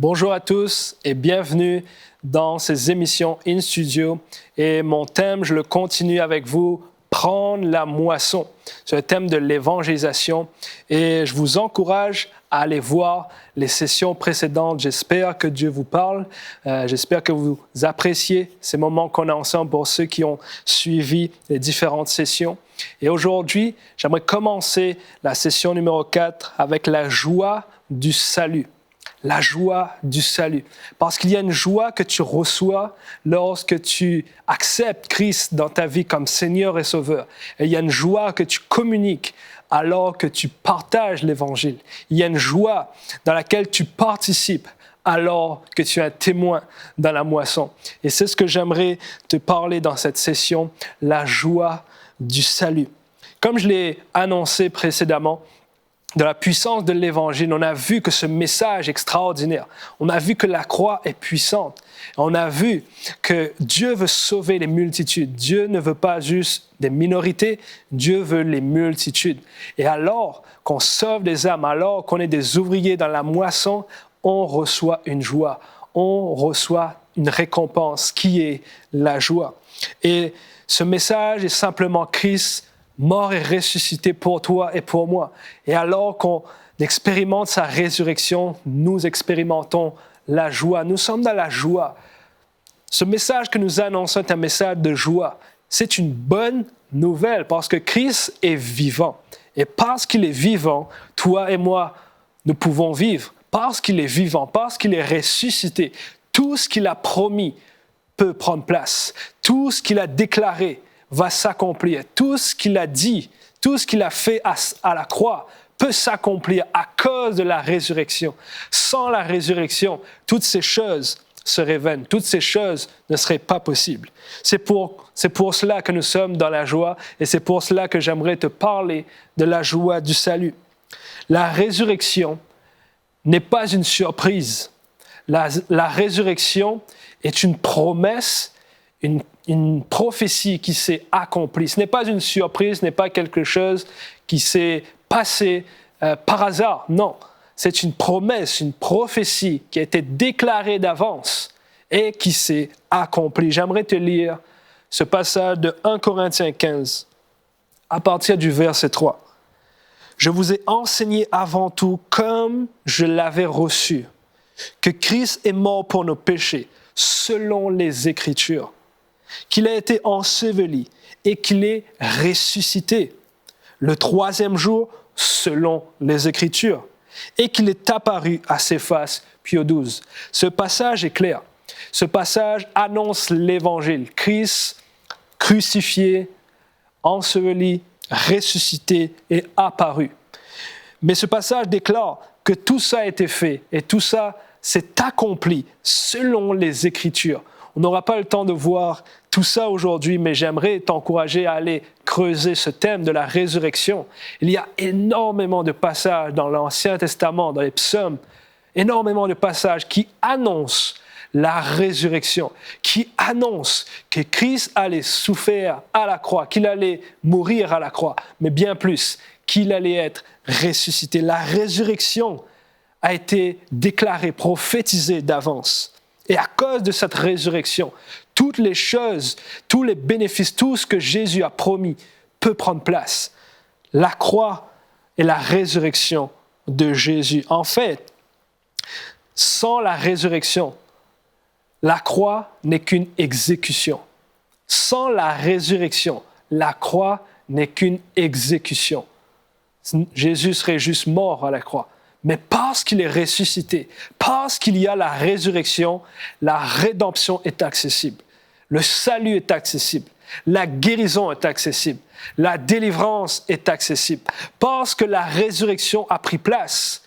Bonjour à tous et bienvenue dans ces émissions In Studio. Et mon thème, je le continue avec vous, prendre la moisson. C'est le thème de l'évangélisation et je vous encourage à aller voir les sessions précédentes. J'espère que Dieu vous parle. J'espère que vous appréciez ces moments qu'on a ensemble pour ceux qui ont suivi les différentes sessions. Et aujourd'hui, j'aimerais commencer la session numéro 4 avec la joie du salut. La joie du salut. Parce qu'il y a une joie que tu reçois lorsque tu acceptes Christ dans ta vie comme Seigneur et Sauveur. Et il y a une joie que tu communiques alors que tu partages l'Évangile. Il y a une joie dans laquelle tu participes alors que tu es un témoin dans la moisson. Et c'est ce que j'aimerais te parler dans cette session, la joie du salut. Comme je l'ai annoncé précédemment, de la puissance de l'Évangile, on a vu que ce message extraordinaire, on a vu que la croix est puissante, on a vu que Dieu veut sauver les multitudes. Dieu ne veut pas juste des minorités, Dieu veut les multitudes. Et alors qu'on sauve des âmes, alors qu'on est des ouvriers dans la moisson, on reçoit une joie, on reçoit une récompense qui est la joie. Et ce message est simplement Christ mort et ressuscité pour toi et pour moi. Et alors qu'on expérimente sa résurrection, nous expérimentons la joie. Nous sommes dans la joie. Ce message que nous annonçons est un message de joie. C'est une bonne nouvelle parce que Christ est vivant. Et parce qu'il est vivant, toi et moi, nous pouvons vivre. Parce qu'il est vivant, parce qu'il est ressuscité, tout ce qu'il a promis peut prendre place. Tout ce qu'il a déclaré va s'accomplir. Tout ce qu'il a dit, tout ce qu'il a fait à la croix peut s'accomplir à cause de la résurrection. Sans la résurrection, toutes ces choses seraient vaines. Toutes ces choses ne seraient pas possibles. C'est pour cela que nous sommes dans la joie et c'est pour cela que j'aimerais te parler de la joie du salut. La résurrection n'est pas une surprise. La résurrection est une promesse, une prophétie qui s'est accomplie. Ce n'est pas une surprise, ce n'est pas quelque chose qui s'est passé par hasard. Non, c'est une promesse, une prophétie qui a été déclarée d'avance et qui s'est accomplie. J'aimerais te lire ce passage de 1 Corinthiens 15, à partir du verset 3. « Je vous ai enseigné avant tout, comme je l'avais reçu, que Christ est mort pour nos péchés, selon les Écritures, qu'il a été enseveli et qu'il est ressuscité le troisième jour selon les Écritures et qu'il est apparu à Céphas puis aux 12. » Ce passage est clair. Ce passage annonce l'Évangile. Christ crucifié, enseveli, ressuscité et apparu. Mais ce passage déclare que tout ça a été fait et tout ça s'est accompli selon les Écritures. On n'aura pas le temps de voir tout ça aujourd'hui, mais j'aimerais t'encourager à aller creuser ce thème de la résurrection. Il y a énormément de passages dans l'Ancien Testament, dans les psaumes, énormément de passages qui annoncent la résurrection, qui annoncent que Christ allait souffrir à la croix, qu'il allait mourir à la croix, mais bien plus, qu'il allait être ressuscité. La résurrection a été déclarée, prophétisée d'avance. Et à cause de cette résurrection, toutes les choses, tous les bénéfices, tout ce que Jésus a promis peut prendre place. La croix et la résurrection de Jésus. En fait, sans la résurrection, la croix n'est qu'une exécution. Sans la résurrection, la croix n'est qu'une exécution. Jésus serait juste mort à la croix. Mais parce qu'il est ressuscité, parce qu'il y a la résurrection, la rédemption est accessible. Le salut est accessible. La guérison est accessible. La délivrance est accessible. Parce que la résurrection a pris place,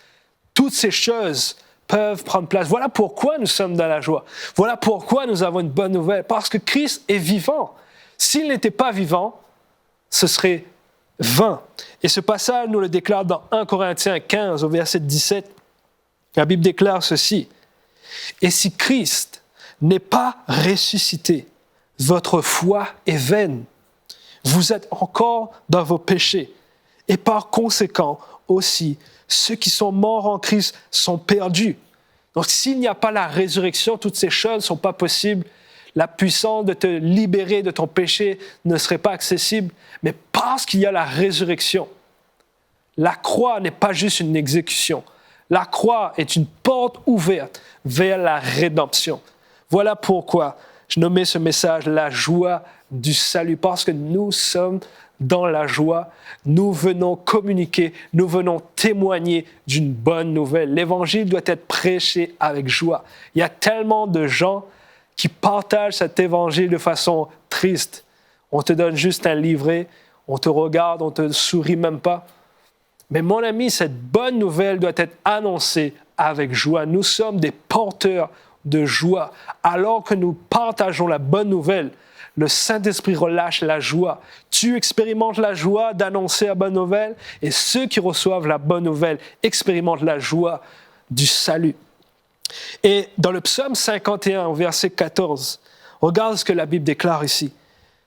toutes ces choses peuvent prendre place. Voilà pourquoi nous sommes dans la joie. Voilà pourquoi nous avons une bonne nouvelle. Parce que Christ est vivant. S'il n'était pas vivant, ce serait vain. Et ce passage nous le déclare dans 1 Corinthiens 15 au verset 17. La Bible déclare ceci. « Et si Christ n'est pas ressuscité, votre foi est vaine. Vous êtes encore dans vos péchés. Et par conséquent aussi, ceux qui sont morts en Christ sont perdus. Donc, s'il n'y a pas la résurrection, toutes ces choses ne sont pas possibles. La puissance de te libérer de ton péché ne serait pas accessible. Mais parce qu'il y a la résurrection, la croix n'est pas juste une exécution. La croix est une porte ouverte vers la rédemption. Voilà pourquoi je nommais ce message « La joie du salut », parce que nous sommes dans la joie, nous venons communiquer, nous venons témoigner d'une bonne nouvelle. L'Évangile doit être prêché avec joie. Il y a tellement de gens qui partagent cet Évangile de façon triste. On te donne juste un livret, on te regarde, on te sourit même pas. Mais mon ami, cette bonne nouvelle doit être annoncée avec joie. Nous sommes des porteurs de joie. Alors que nous partageons la bonne nouvelle, le Saint-Esprit relâche la joie. Tu expérimentes la joie d'annoncer la bonne nouvelle et ceux qui reçoivent la bonne nouvelle expérimentent la joie du salut. Et dans le psaume 51, au verset 14, regarde ce que la Bible déclare ici.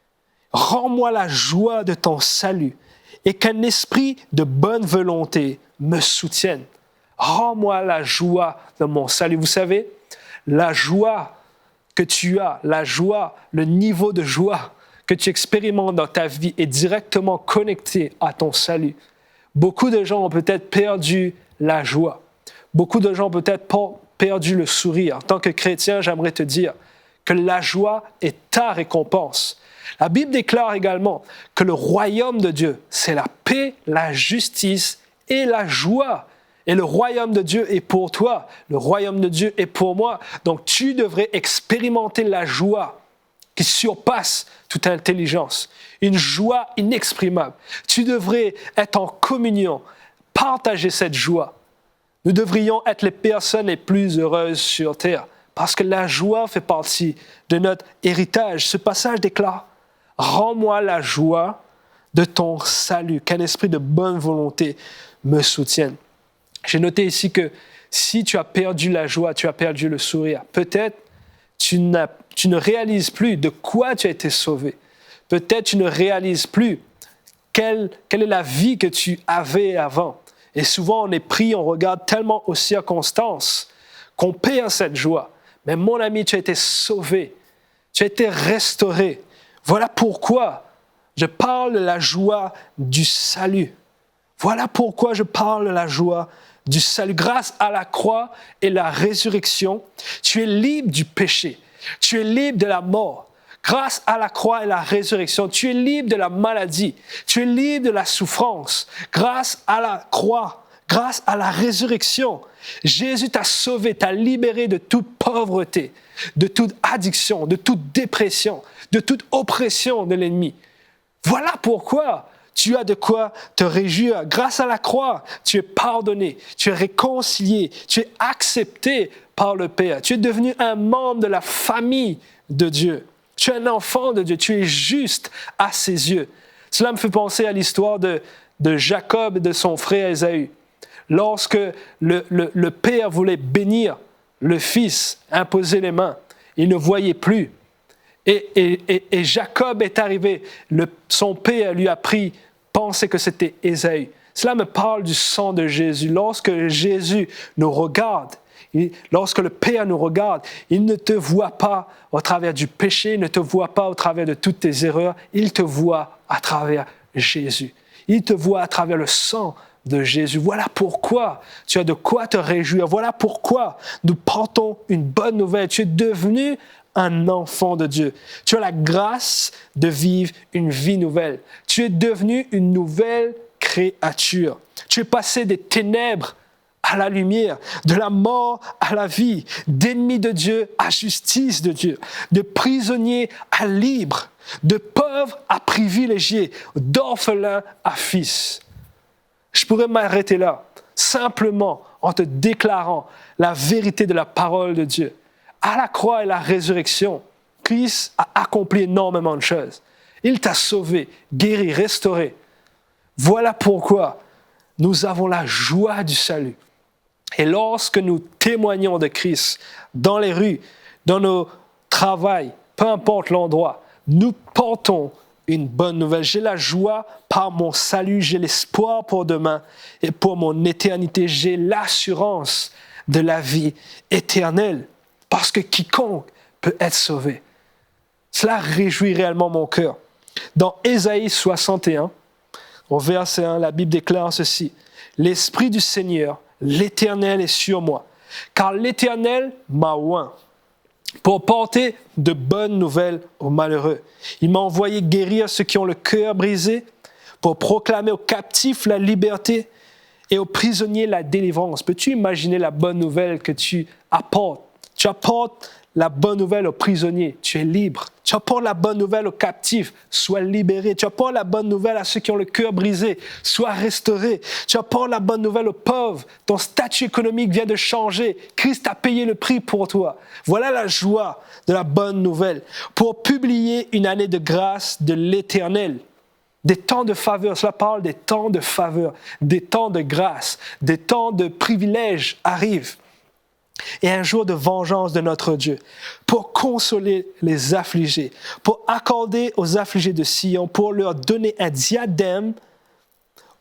« Rends-moi la joie de ton salut et qu'un esprit de bonne volonté me soutienne. Rends-moi la joie de mon salut. » Vous savez, la joie que tu as, la joie, le niveau de joie que tu expérimentes dans ta vie est directement connecté à ton salut. Beaucoup de gens ont peut-être perdu la joie. Beaucoup de gens ont peut-être perdu le sourire. En tant que chrétien, j'aimerais te dire que la joie est ta récompense. La Bible déclare également que le royaume de Dieu, c'est la paix, la justice et la joie. Et le royaume de Dieu est pour toi, le royaume de Dieu est pour moi. Donc tu devrais expérimenter la joie qui surpasse toute intelligence, une joie inexprimable. Tu devrais être en communion, partager cette joie. Nous devrions être les personnes les plus heureuses sur terre parce que la joie fait partie de notre héritage. Ce passage déclare « Rends-moi la joie de ton salut, qu'un esprit de bonne volonté me soutienne. » J'ai noté ici que si tu as perdu la joie, tu as perdu le sourire, peut-être tu ne réalises plus de quoi tu as été sauvé. Peut-être tu ne réalises plus quelle est la vie que tu avais avant. Et souvent, on est pris, on regarde tellement aux circonstances qu'on perd cette joie. Mais mon ami, tu as été sauvé, tu as été restauré. Voilà pourquoi je parle de la joie du salut. Voilà pourquoi je parle de la joie du salut. Grâce à la croix et la résurrection, tu es libre du péché. Tu es libre de la mort. Grâce à la croix et la résurrection, tu es libre de la maladie. Tu es libre de la souffrance. Grâce à la croix, grâce à la résurrection, Jésus t'a sauvé, t'a libéré de toute pauvreté, de toute addiction, de toute dépression, de toute oppression de l'ennemi. Voilà pourquoi tu as de quoi te réjouir. Grâce à la croix, tu es pardonné, tu es réconcilié, tu es accepté par le Père. Tu es devenu un membre de la famille de Dieu. Tu es un enfant de Dieu, tu es juste à ses yeux. Cela me fait penser à l'histoire de Jacob et de son frère Ésaü. Lorsque le père voulait bénir le fils, imposer les mains, il ne voyait plus. Et Jacob est arrivé, son père lui a pensé que c'était Ésaü. Cela me parle du sang de Jésus. Lorsque Jésus nous regarde, lorsque le Père nous regarde, il ne te voit pas au travers du péché, il ne te voit pas au travers de toutes tes erreurs, il te voit à travers Jésus. Il te voit à travers le sang de Jésus. Voilà pourquoi tu as de quoi te réjouir. Voilà pourquoi nous portons une bonne nouvelle. Tu es devenu un enfant de Dieu. Tu as la grâce de vivre une vie nouvelle. Tu es devenu une nouvelle créature. Tu es passé des ténèbres à la lumière, de la mort à la vie, d'ennemi de Dieu à justice de Dieu, de prisonnier à libre, de pauvre à privilégié, d'orphelin à fils. Je pourrais m'arrêter là, simplement en te déclarant la vérité de la parole de Dieu. À la croix et la résurrection, Christ a accompli énormément de choses. Il t'a sauvé, guéri, restauré. Voilà pourquoi nous avons la joie du salut. Et lorsque nous témoignons de Christ dans les rues, dans nos travails, peu importe l'endroit, nous portons une bonne nouvelle. J'ai la joie par mon salut, j'ai l'espoir pour demain et pour mon éternité. J'ai l'assurance de la vie éternelle, parce que quiconque peut être sauvé. Cela réjouit réellement mon cœur. Dans Ésaïe 61, au verset 1, la Bible déclare ceci: « L'Esprit du Seigneur, l'Éternel est sur moi, car l'Éternel m'a oint pour porter de bonnes nouvelles aux malheureux. Il m'a envoyé guérir ceux qui ont le cœur brisé, pour proclamer aux captifs la liberté et aux prisonniers la délivrance. » Peux-tu imaginer la bonne nouvelle que tu apportes? Tu apportes la bonne nouvelle aux prisonniers, tu es libre. Tu apportes la bonne nouvelle aux captifs, sois libéré. Tu apportes la bonne nouvelle à ceux qui ont le cœur brisé, sois restauré. Tu apportes la bonne nouvelle aux pauvres, ton statut économique vient de changer. Christ a payé le prix pour toi. Voilà la joie de la bonne nouvelle. Pour publier une année de grâce de l'Éternel. Des temps de faveur, cela parle des temps de faveur, des temps de grâce, des temps de privilèges arrivent. Et un jour de vengeance de notre Dieu, pour consoler les affligés, pour accorder aux affligés de Sion, pour leur donner un diadème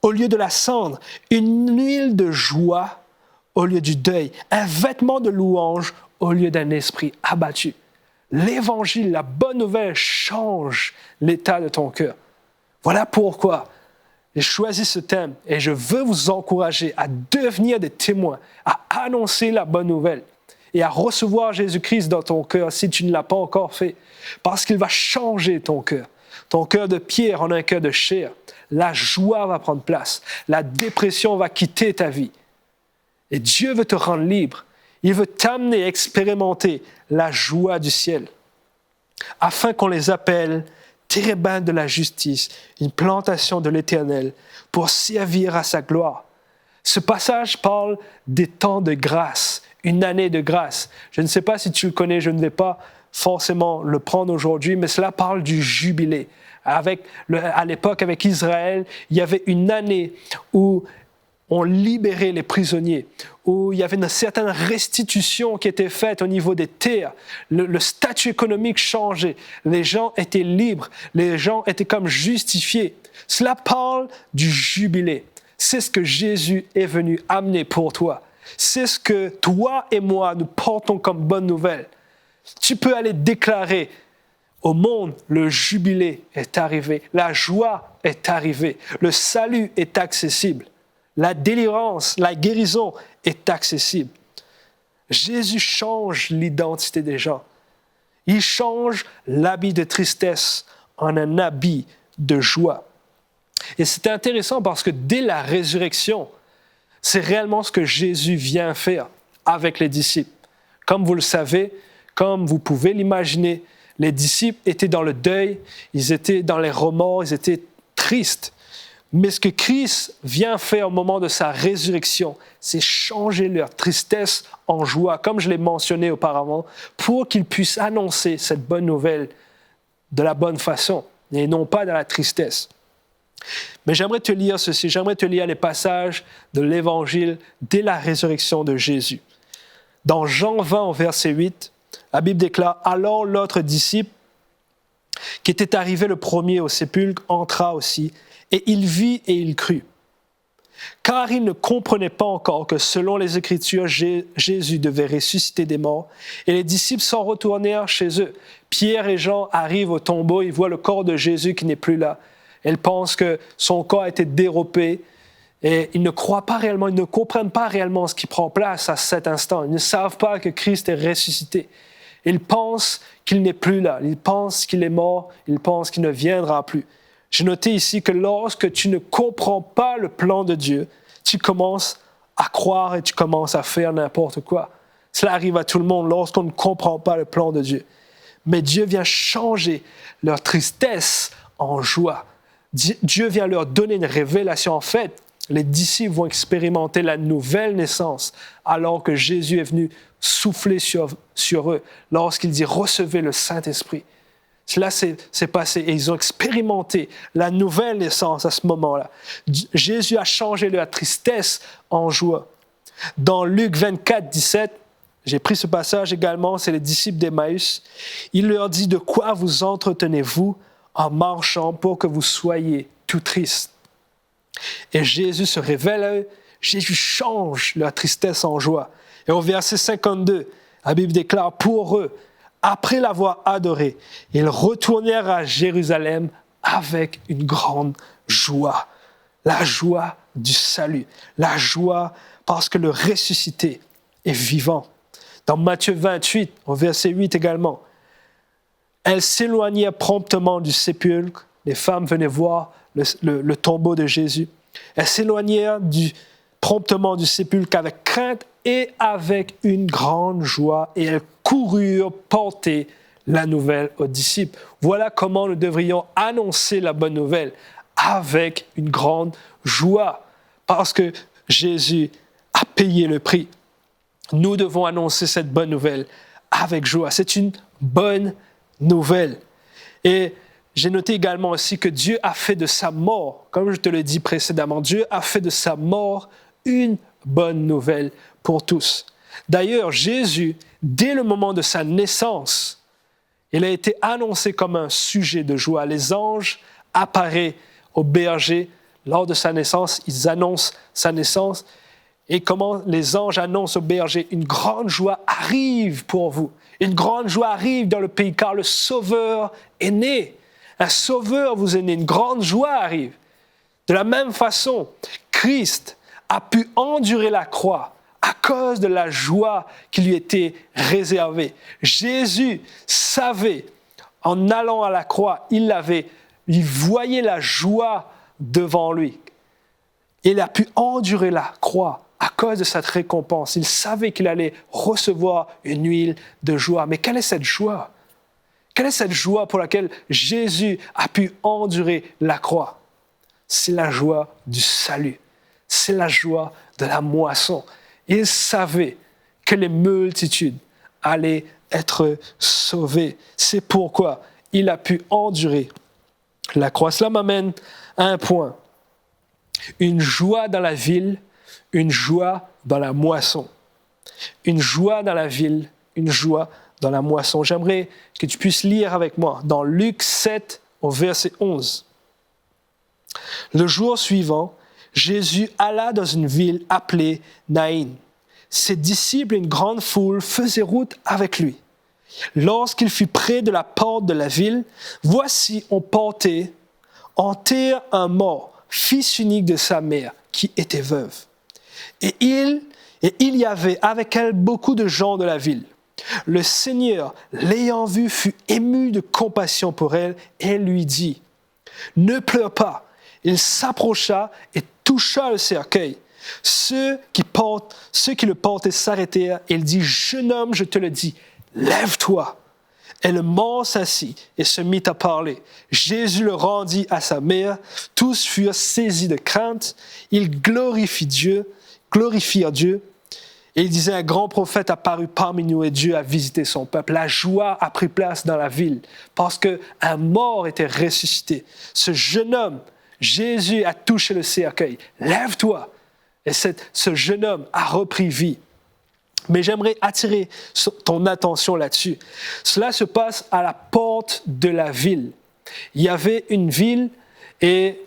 au lieu de la cendre, une huile de joie au lieu du deuil, un vêtement de louange au lieu d'un esprit abattu. L'Évangile, la bonne nouvelle, change l'état de ton cœur. Voilà pourquoi j'ai choisi ce thème et je veux vous encourager à devenir des témoins, à annoncer la bonne nouvelle et à recevoir Jésus-Christ dans ton cœur si tu ne l'as pas encore fait, parce qu'il va changer ton cœur. Ton cœur de pierre en un cœur de chair. La joie va prendre place. La dépression va quitter ta vie. Et Dieu veut te rendre libre. Il veut t'amener à expérimenter la joie du ciel, afin qu'on les appelle térébinthe de la justice, une plantation de l'Éternel, pour servir à sa gloire. Ce passage parle des temps de grâce, une année de grâce. Je ne sais pas si tu le connais, je ne vais pas forcément le prendre aujourd'hui, mais cela parle du jubilé. À l'époque, avec Israël, il y avait une année où on libérait les prisonniers, où il y avait une certaine restitution qui était faite au niveau des terres. Le statut économique changeait. Les gens étaient libres. Les gens étaient comme justifiés. Cela parle du jubilé. C'est ce que Jésus est venu amener pour toi. C'est ce que toi et moi, nous portons comme bonne nouvelle. Tu peux aller déclarer au monde, le jubilé est arrivé. La joie est arrivée. Le salut est accessible. La délivrance, la guérison est accessible. Jésus change l'identité des gens. Il change l'habit de tristesse en un habit de joie. Et c'est intéressant parce que dès la résurrection, c'est réellement ce que Jésus vient faire avec les disciples. Comme vous le savez, comme vous pouvez l'imaginer, les disciples étaient dans le deuil, ils étaient dans les remords, ils étaient tristes. Mais ce que Christ vient faire au moment de sa résurrection, c'est changer leur tristesse en joie, comme je l'ai mentionné auparavant, pour qu'ils puissent annoncer cette bonne nouvelle de la bonne façon, et non pas dans la tristesse. Mais j'aimerais te lire ceci, j'aimerais te lire les passages de l'Évangile dès la résurrection de Jésus. Dans Jean 20, au verset 8, la Bible déclare « Alors l'autre disciple, qui était arrivé le premier au sépulcre, entra aussi, et il vit et il crut. Car il ne comprenait pas encore que selon les Écritures, Jésus devait ressusciter des morts. Et les disciples s'en retournèrent chez eux. Pierre et Jean arrivent au tombeau, ils voient le corps de Jésus qui n'est plus là. Ils pensent que son corps a été dérobé. Et ils ne croient pas réellement, ils ne comprennent pas réellement ce qui prend place à cet instant. Ils ne savent pas que Christ est ressuscité. Ils pensent qu'il n'est plus là. Ils pensent qu'il est mort. Ils pensent qu'il ne viendra plus. J'ai noté ici que lorsque tu ne comprends pas le plan de Dieu, tu commences à croire et tu commences à faire n'importe quoi. Cela arrive à tout le monde lorsqu'on ne comprend pas le plan de Dieu. Mais Dieu vient changer leur tristesse en joie. Dieu vient leur donner une révélation. En fait, les disciples vont expérimenter la nouvelle naissance alors que Jésus est venu souffler sur eux lorsqu'il dit « Recevez le Saint-Esprit ». Cela s'est passé et ils ont expérimenté la nouvelle naissance à ce moment-là. Jésus a changé leur tristesse en joie. Dans Luc 24, 17, j'ai pris ce passage également, c'est les disciples d'Emmaüs. Il leur dit « De quoi vous entretenez-vous en marchant pour que vous soyez tout tristes ?» Et Jésus se révèle à eux. Jésus change leur tristesse en joie. Et au verset 52, la Bible déclare, pour eux, après l'avoir adoré, ils retournèrent à Jérusalem avec une grande joie. La joie du salut, la joie parce que le ressuscité est vivant. Dans Matthieu 28, au verset 8 également, elles s'éloignèrent promptement du sépulcre. Les femmes venaient voir le tombeau de Jésus. Elles s'éloignèrent promptement du sépulcre avec crainte et avec une grande joie, et elles coururent porter la nouvelle aux disciples. Voilà comment nous devrions annoncer la bonne nouvelle, avec une grande joie, parce que Jésus a payé le prix. Nous devons annoncer cette bonne nouvelle avec joie. C'est une bonne nouvelle. Et j'ai noté également aussi que Dieu a fait de sa mort, comme je te l'ai dit précédemment, Dieu a fait de sa mort une bonne nouvelle pour tous. D'ailleurs, Jésus, dès le moment de sa naissance, il a été annoncé comme un sujet de joie. Les anges apparaissent aux bergers lors de sa naissance, ils annoncent sa naissance. Et comment les anges annoncent aux bergers, une grande joie arrive pour vous. Une grande joie arrive dans le pays, car le Sauveur est né. Un Sauveur vous est né, une grande joie arrive. De la même façon, Christ a pu endurer la croix à cause de la joie qui lui était réservée. Jésus savait, en allant à la croix, il voyait la joie devant lui. Il a pu endurer la croix à cause de cette récompense. Il savait qu'il allait recevoir une huile de joie. Mais quelle est cette joie? Quelle est cette joie pour laquelle Jésus a pu endurer la croix? C'est la joie du salut. C'est la joie de la moisson. Il savait que les multitudes allaient être sauvées. C'est pourquoi il a pu endurer la croix. Cela m'amène à un point. Une joie dans la ville, une joie dans la moisson. Une joie dans la ville, une joie dans la moisson. J'aimerais que tu puisses lire avec moi dans Luc 7 au verset 11. Le jour suivant, Jésus alla dans une ville appelée Naïn. Ses disciples et une grande foule faisaient route avec lui. Lorsqu'il fut près de la porte de la ville, voici on portait en terre un mort, fils unique de sa mère, qui était veuve. Et il y avait avec elle beaucoup de gens de la ville. Le Seigneur, l'ayant vue, fut ému de compassion pour elle et lui dit, « Ne pleure pas. » Il s'approcha et toucha le cercueil. Ceux qui le portaient s'arrêtèrent et il dit, « Jeune homme, je te le dis, lève-toi. » Et le mort s'assit et se mit à parler. Jésus le rendit à sa mère. Tous furent saisis de crainte. Ils glorifièrent Dieu. Et il disait, un grand prophète apparut parmi nous et Dieu a visité son peuple. La joie a pris place dans la ville parce qu'un mort était ressuscité. Ce jeune homme, Jésus a touché le cercueil. Lève-toi. Et ce jeune homme a repris vie. Mais j'aimerais attirer ton attention là-dessus. Cela se passe à la porte de la ville. Il y avait une ville et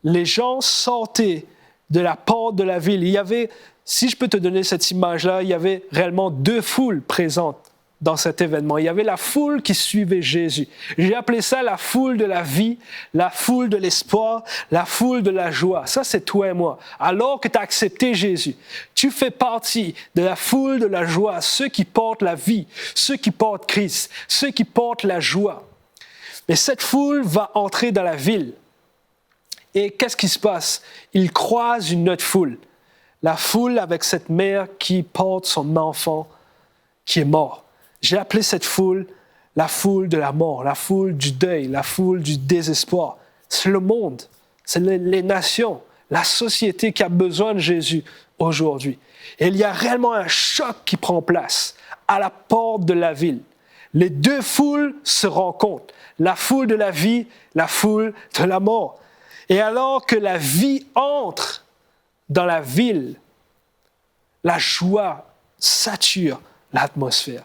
les gens sortaient de la porte de la ville. Il y avait, si je peux te donner cette image-là, il y avait réellement deux foules présentes dans cet événement. Il y avait la foule qui suivait Jésus. J'ai appelé ça la foule de la vie, la foule de l'espoir, la foule de la joie. Ça, c'est toi et moi. Alors que tu as accepté Jésus, tu fais partie de la foule de la joie, ceux qui portent la vie, ceux qui portent Christ, ceux qui portent la joie. Mais cette foule va entrer dans la ville. Et qu'est-ce qui se passe? Ils croisent une autre foule. La foule avec cette mère qui porte son enfant qui est mort. J'ai appelé cette foule la foule de la mort, la foule du deuil, la foule du désespoir. C'est le monde, c'est les nations, la société qui a besoin de Jésus aujourd'hui. Et il y a réellement un choc qui prend place à la porte de la ville. Les deux foules se rencontrent, la foule de la vie, la foule de la mort. Et alors que la vie entre dans la ville, la joie sature l'atmosphère.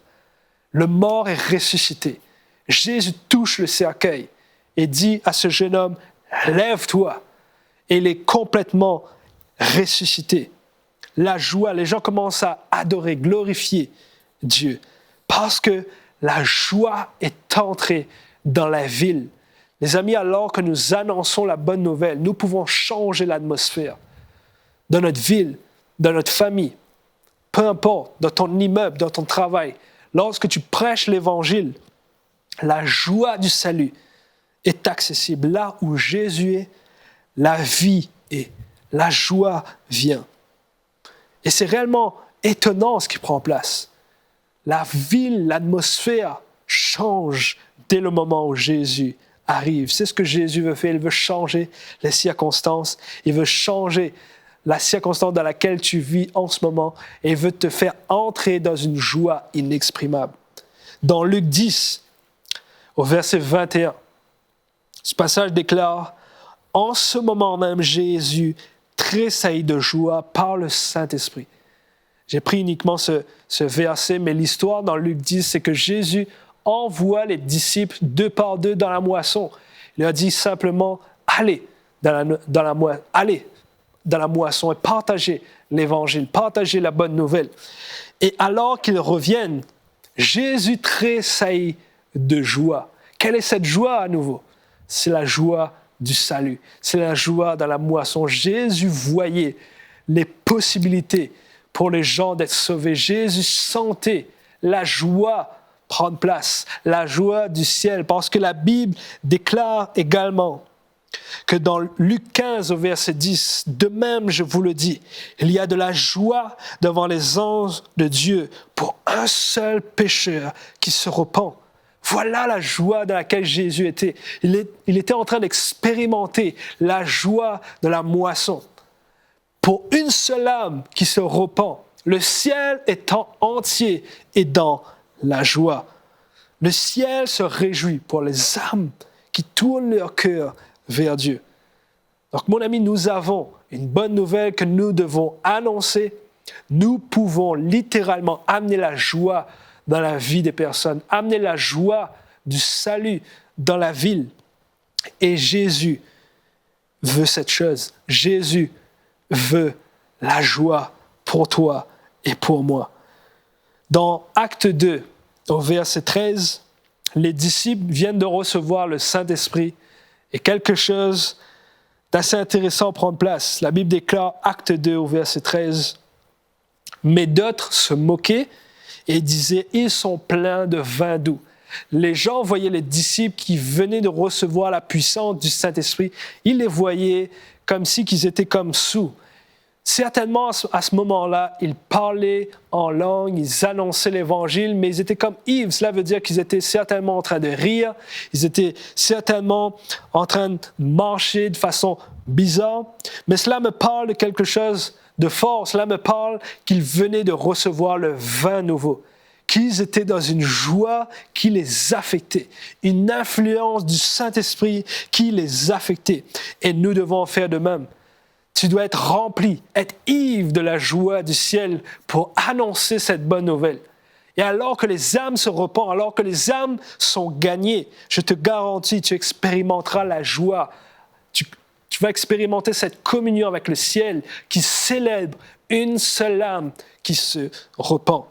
Le mort est ressuscité. Jésus touche le cercueil et dit à ce jeune homme, « Lève-toi » et il est complètement ressuscité. la joie. Les gens commencent à adorer, glorifier Dieu parce que la joie est entrée dans la ville. Les amis, alors que nous annonçons la bonne nouvelle, nous pouvons changer l'atmosphère dans notre ville, dans notre famille, peu importe, dans ton immeuble, dans ton travail. Lorsque tu prêches l'Évangile, la joie du salut est accessible. Là où Jésus est, la vie est, la joie vient. Et c'est réellement étonnant ce qui prend place. La ville, l'atmosphère change dès le moment où Jésus arrive. C'est ce que Jésus veut faire. Il veut changer les circonstances. Il veut changer la circonstance dans laquelle tu vis en ce moment et il veut te faire entrer dans une joie inexprimable. Dans Luc 10, au verset 21, ce passage déclare « En ce moment même, Jésus tressaillit de joie par le Saint-Esprit. » J'ai pris uniquement ce verset, mais l'histoire dans Luc 10, c'est que Jésus envoie les disciples deux par deux dans la moisson. Il leur dit simplement « Allez dans la moisson et partagez l'Évangile, partagez la bonne nouvelle. » Et alors qu'ils reviennent, Jésus tressaillit de joie. Quelle est cette joie à nouveau? C'est la joie du salut. C'est la joie dans la moisson. Jésus voyait les possibilités pour les gens d'être sauvés. Jésus sentait la joie prendre place, la joie du ciel, parce que la Bible déclare également que dans Luc 15 au verset 10, « De même, je vous le dis, il y a de la joie devant les anges de Dieu pour un seul pécheur qui se repent. » Voilà la joie dans laquelle Jésus était. Il était en train d'expérimenter la joie de la moisson. Pour une seule âme qui se repent, le ciel étant entier et dans la joie. Le ciel se réjouit pour les âmes qui tournent leur cœur vers Dieu. Donc, mon ami, nous avons une bonne nouvelle que nous devons annoncer. Nous pouvons littéralement amener la joie dans la vie des personnes, amener la joie du salut dans la ville. Et Jésus veut cette chose. Jésus veut la joie pour toi et pour moi. Dans Acte 2, au verset 13, les disciples viennent de recevoir le Saint-Esprit et quelque chose d'assez intéressant prend place. La Bible déclare, Acte 2, au verset 13, « Mais d'autres se moquaient et disaient, ils sont pleins de vin doux. » Les gens voyaient les disciples qui venaient de recevoir la puissance du Saint-Esprit. Ils les voyaient comme si qu'ils étaient comme saouls. Certainement, à ce moment-là, ils parlaient en langue, ils annonçaient l'Évangile, mais ils étaient comme ivres. Cela veut dire qu'ils étaient certainement en train de rire, ils étaient certainement en train de marcher de façon bizarre. Mais cela me parle de quelque chose de fort. Cela me parle qu'ils venaient de recevoir le vin nouveau, qu'ils étaient dans une joie qui les affectait, une influence du Saint-Esprit qui les affectait. Et nous devons faire de même. Tu dois être rempli, être ivre de la joie du ciel pour annoncer cette bonne nouvelle. Et alors que les âmes se repentent, alors que les âmes sont gagnées, je te garantis, tu expérimenteras la joie. Tu vas expérimenter cette communion avec le ciel qui célèbre une seule âme qui se repent.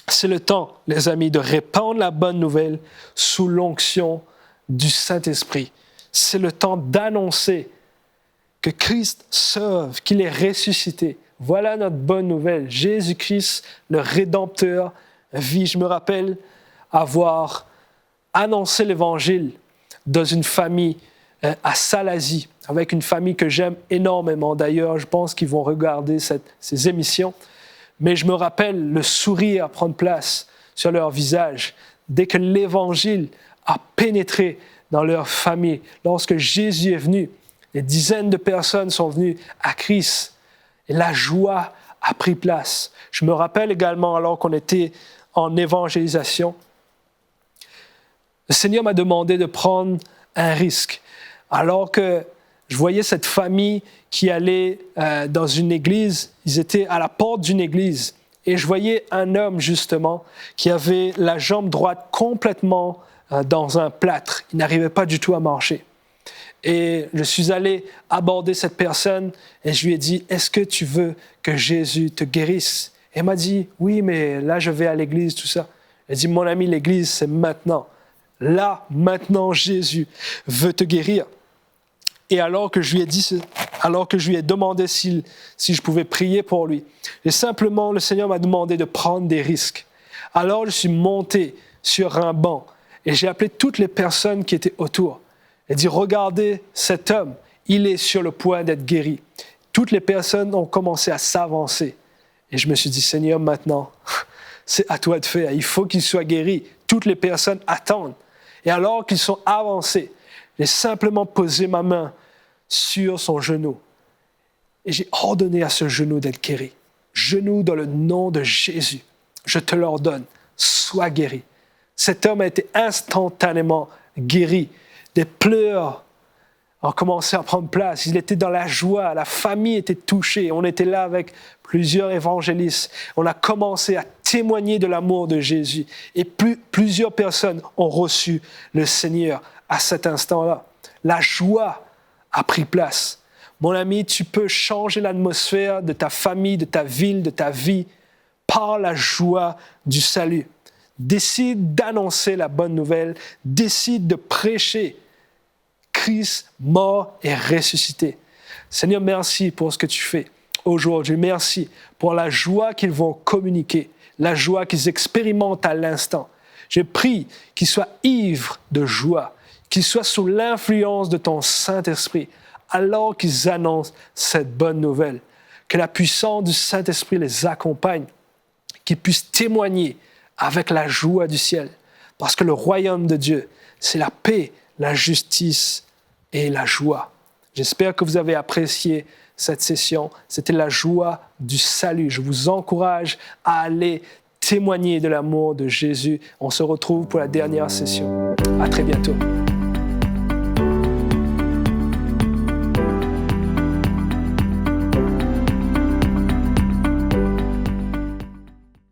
C'est le temps, les amis, de répandre la bonne nouvelle sous l'onction du Saint-Esprit. C'est le temps d'annoncer que Christ sauve, qu'il est ressuscité. Voilà notre bonne nouvelle. Jésus-Christ, le Rédempteur, vit. Je me rappelle avoir annoncé l'Évangile dans une famille à Salazie, avec une famille que j'aime énormément. D'ailleurs, je pense qu'ils vont regarder ces émissions. Mais je me rappelle le sourire prendre place sur leur visage dès que l'Évangile a pénétré dans leur famille. Lorsque Jésus est venu, des dizaines de personnes sont venues à Christ et la joie a pris place. Je me rappelle également, alors qu'on était en évangélisation, le Seigneur m'a demandé de prendre un risque. Alors que je voyais cette famille qui allait dans une église, ils étaient à la porte d'une église et je voyais un homme justement qui avait la jambe droite complètement dans un plâtre. Il n'arrivait pas du tout à marcher. Et je suis allé aborder cette personne et je lui ai dit, est-ce que tu veux que Jésus te guérisse? Et elle m'a dit, oui, mais là, je vais à l'église, tout ça. Elle dit, mon ami, l'église, c'est maintenant. Là, maintenant, Jésus veut te guérir. Et alors que je lui ai demandé si je pouvais prier pour lui, et simplement, le Seigneur m'a demandé de prendre des risques. Alors, je suis monté sur un banc et j'ai appelé toutes les personnes qui étaient autour. Et dit, regardez cet homme, il est sur le point d'être guéri. Toutes les personnes ont commencé à s'avancer. Et je me suis dit, Seigneur, maintenant, c'est à toi de faire. Il faut qu'il soit guéri. Toutes les personnes attendent. Et alors qu'ils sont avancés, j'ai simplement posé ma main sur son genou. Et j'ai ordonné à ce genou d'être guéri. Genou dans le nom de Jésus. Je te l'ordonne, sois guéri. Cet homme a été instantanément guéri. Des pleurs ont commencé à prendre place. Il était dans la joie. La famille était touchée. On était là avec plusieurs évangélistes. On a commencé à témoigner de l'amour de Jésus. Et plusieurs personnes ont reçu le Seigneur à cet instant-là. La joie a pris place. Mon ami, tu peux changer l'atmosphère de ta famille, de ta ville, de ta vie par la joie du salut. Décide d'annoncer la bonne nouvelle. Décide de prêcher Christ mort et ressuscité. Seigneur, merci pour ce que tu fais aujourd'hui. Merci pour la joie qu'ils vont communiquer, la joie qu'ils expérimentent à l'instant. Je prie qu'ils soient ivres de joie, qu'ils soient sous l'influence de ton Saint-Esprit alors qu'ils annoncent cette bonne nouvelle. Que la puissance du Saint-Esprit les accompagne, qu'ils puissent témoigner avec la joie du ciel. Parce que le royaume de Dieu, c'est la paix, la justice et la joie. J'espère que vous avez apprécié cette session. C'était la joie du salut. Je vous encourage à aller témoigner de l'amour de Jésus. On se retrouve pour la dernière session. À très bientôt.